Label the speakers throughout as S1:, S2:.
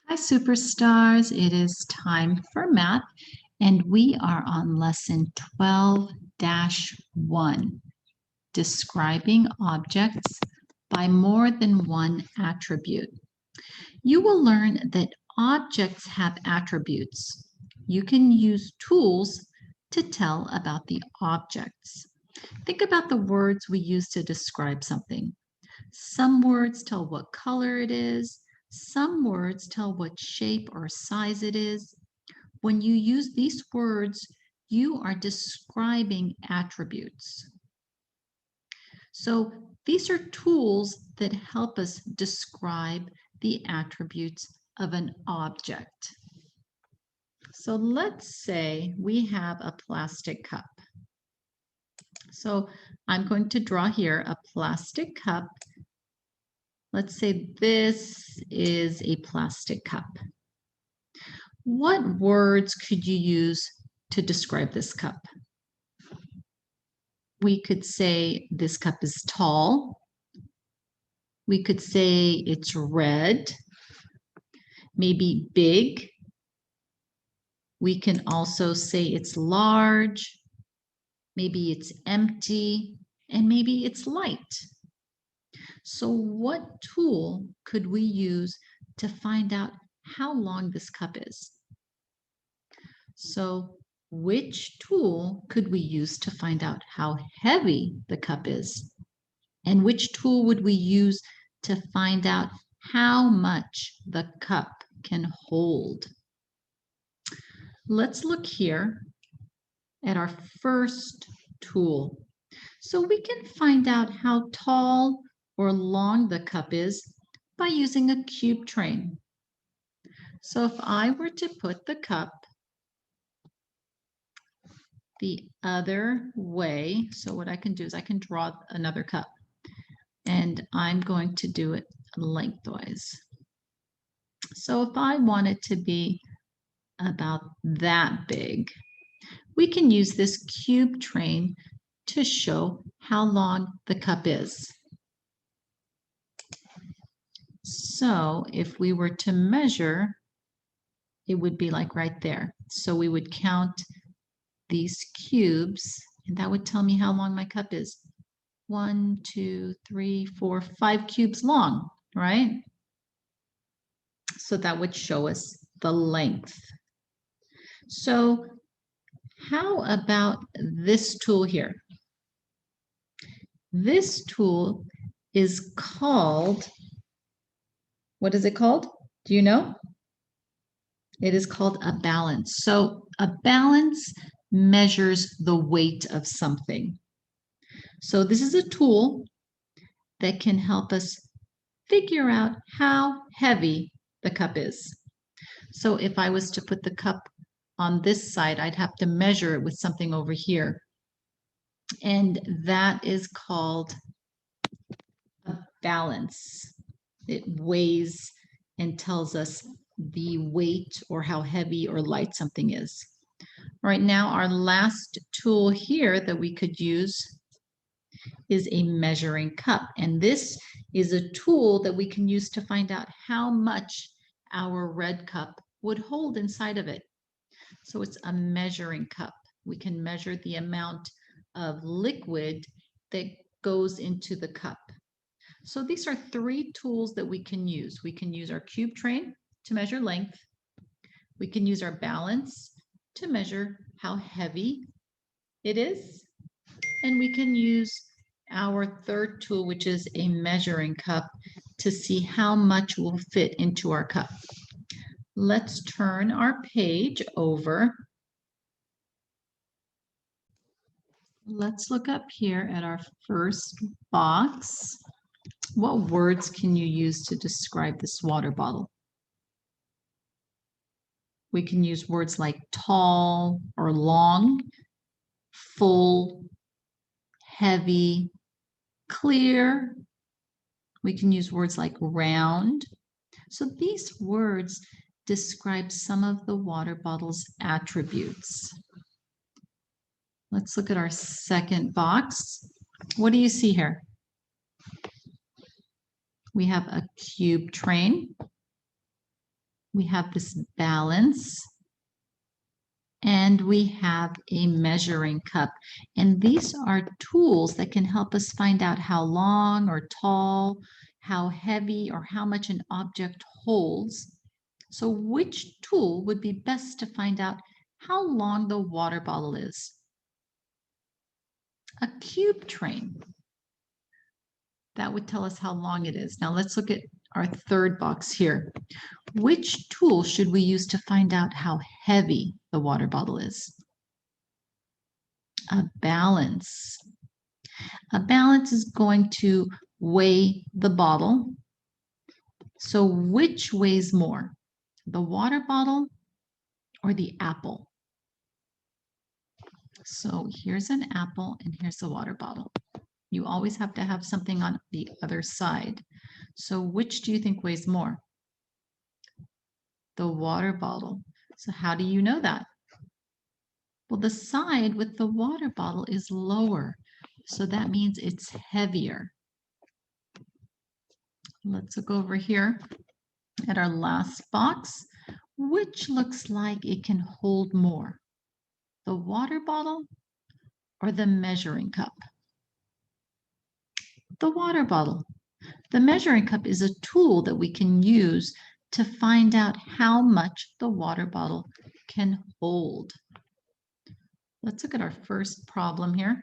S1: Hi, superstars. It is time for math, and we are on lesson 12-1, describing objects by more than one attribute. You will learn that objects have attributes. You can use tools to tell about the objects. Think about the words we use to describe something. Some words tell what color it is. Some words tell what shape or size it is. When you use these words, you are describing attributes. So these are tools that help us describe the attributes of an object. So let's say we have a plastic cup. So I'm going to draw here a plastic cup. Let's say this is a plastic cup. What words could you use to describe this cup? We could say this cup is tall. We could say it's red, maybe big. We can also say it's large, maybe it's empty, and maybe it's light. So what tool could we use to find out how long this cup is? So which tool could we use to find out how heavy the cup is? And which tool would we use to find out how much the cup can hold? Let's look here at our first tool. So we can find out how tall or long the cup is by using a cube train. So if I were to put the cup the other way, so what I can do is I can draw another cup, and I'm going to do it lengthwise. So if I want it to be about that big, we can use this cube train to show how long the cup is. So if we were to measure, it would be like right there. So we would count these cubes, and that would tell me how long my cup is. 1, 2, 3, 4, 5 cubes long, right? So that would show us the length. So how about this tool here? This tool is called, what is it called? Do you know? It is called a balance. So a balance measures the weight of something. So this is a tool that can help us figure out how heavy the cup is. So if I was to put the cup on this side, I'd have to measure it with something over here. And that is called a balance. It weighs and tells us the weight or how heavy or light something is. Right now, our last tool here that we could use is a measuring cup. And this is a tool that we can use to find out how much our red cup would hold inside of it. So it's a measuring cup. We can measure the amount of liquid that goes into the cup. So these are 3 tools that we can use. We can use our cube train to measure length. We can use our balance to measure how heavy it is. And we can use our third tool, which is a measuring cup, to see how much will fit into our cup. Let's turn our page over. Let's look up here at our first box. What words can you use to describe this water bottle? We can use words like tall or long, full, heavy, clear. We can use words like round. So these words describe some of the water bottle's attributes. Let's look at our second box. What do you see here? We have a cube train. we have this balance, and we have a measuring cup. And these are tools that can help us find out how long or tall, how heavy, or how much an object holds. So which tool would be best to find out how long the water bottle is? A cube train. That would tell us how long it is. Now let's look at our third box here. Which tool should we use to find out how heavy the water bottle is? A balance. A balance is going to weigh the bottle. So which weighs more, the water bottle or the apple? So here's an apple and here's the water bottle. You always have to have something on the other side. So which do you think weighs more? The water bottle. So how do you know that? Well, the side with the water bottle is lower. So that means it's heavier. Let's look over here at our last box, which looks like it can hold more, the water bottle or the measuring cup? The water bottle. The measuring cup is a tool that we can use to find out how much the water bottle can hold. Let's look at our first problem here.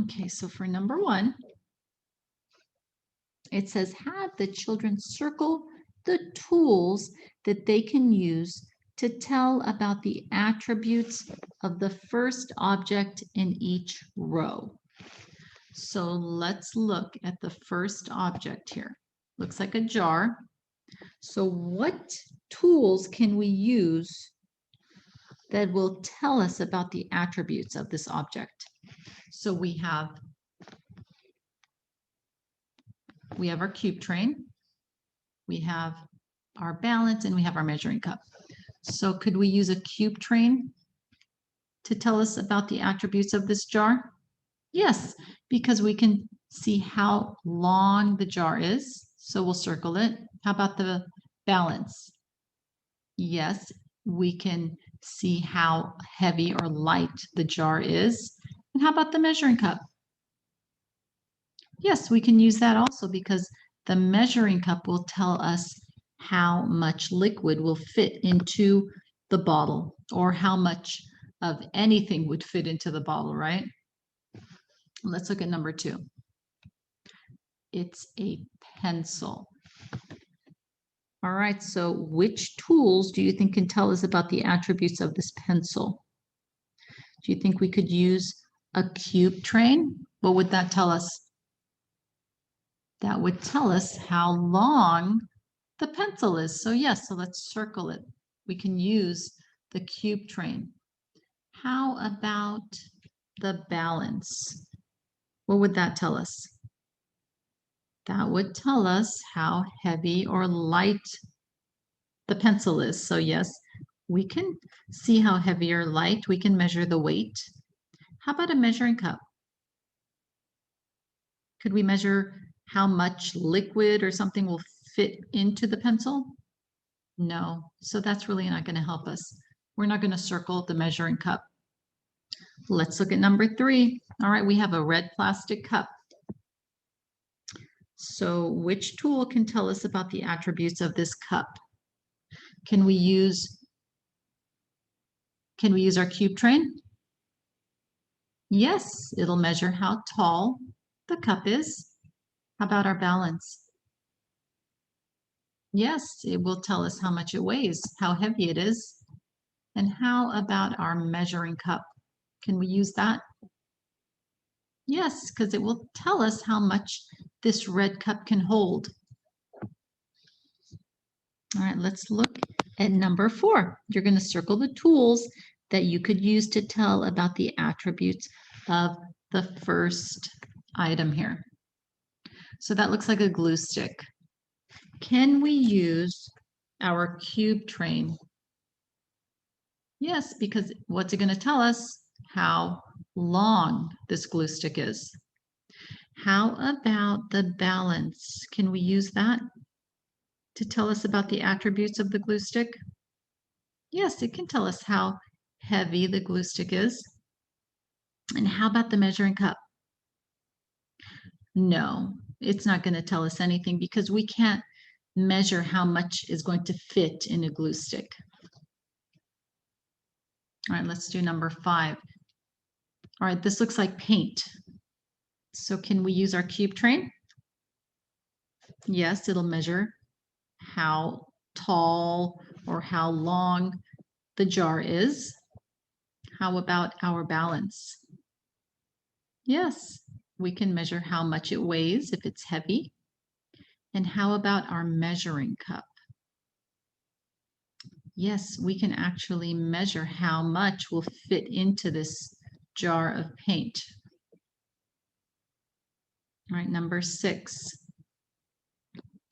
S1: Okay, so for number 1, it says, have the children circle the tools that they can use to tell about the attributes of the first object in each row. So let's look at the first object here. Looks like a jar. So what tools can we use that will tell us about the attributes of this object? So we have our cube train, we have our balance, and we have our measuring cup. So could we use a cube train to tell us about the attributes of this jar? Yes, because we can see how long the jar is. So we'll circle it. How about the balance? Yes, we can see how heavy or light the jar is. And how about the measuring cup? Yes, we can use that also because the measuring cup will tell us how much liquid will fit into the bottle or how much of anything would fit into the bottle, right? Let's look at number 2. It's a pencil. All right, so which tools do you think can tell us about the attributes of this pencil? Do you think we could use a cube train? What would that tell us? That would tell us how long the pencil is. So yes, so let's circle it. We can use the cube train. How about the balance? What would that tell us? That would tell us how heavy or light the pencil is. So yes, we can see how heavy or light. We can measure the weight. How about a measuring cup? Could we measure how much liquid or something will fit into the pencil? No, so that's really not going to help us. We're not going to circle the measuring cup. Let's look at number 3. All right, we have a red plastic cup. So which tool can tell us about the attributes of this cup? Can we use our cube train? Yes, it'll measure how tall the cup is. How about our balance? Yes, it will tell us how much it weighs, how heavy it is. And how about our measuring cup? Can we use that? Yes, because it will tell us how much this red cup can hold. All right, let's look at number 4. You're going to circle the tools that you could use to tell about the attributes of the first item here. So that looks like a glue stick. Can we use our cube train? Yes, because what's it going to tell us? How long this glue stick is. How about the balance? Can we use that to tell us about the attributes of the glue stick? Yes, it can tell us how heavy the glue stick is. And how about the measuring cup? No, it's not going to tell us anything because we can't measure how much is going to fit in a glue stick. All right, let's do number 5. All right, this looks like paint. So can we use our cube train? Yes, it'll measure how tall or how long the jar is. How about our balance? Yes, we can measure how much it weighs if it's heavy. And how about our measuring cup? Yes, we can actually measure how much will fit into this jar of paint. All right, number 6.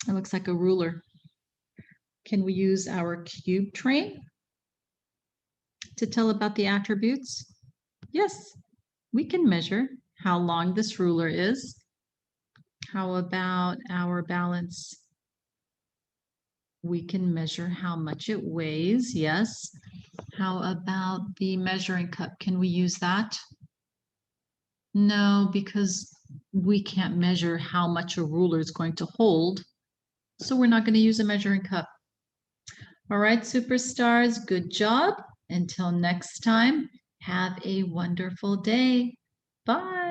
S1: It looks like a ruler. Can we use our cube train to tell about the attributes? Yes, we can measure how long this ruler is. How about our balance? We can measure how much it weighs, yes. How about the measuring cup? Can we use that? No, because we can't measure how much a ruler is going to hold. So we're not going to use a measuring cup. All right, superstars, good job. Until next time, have a wonderful day. Bye.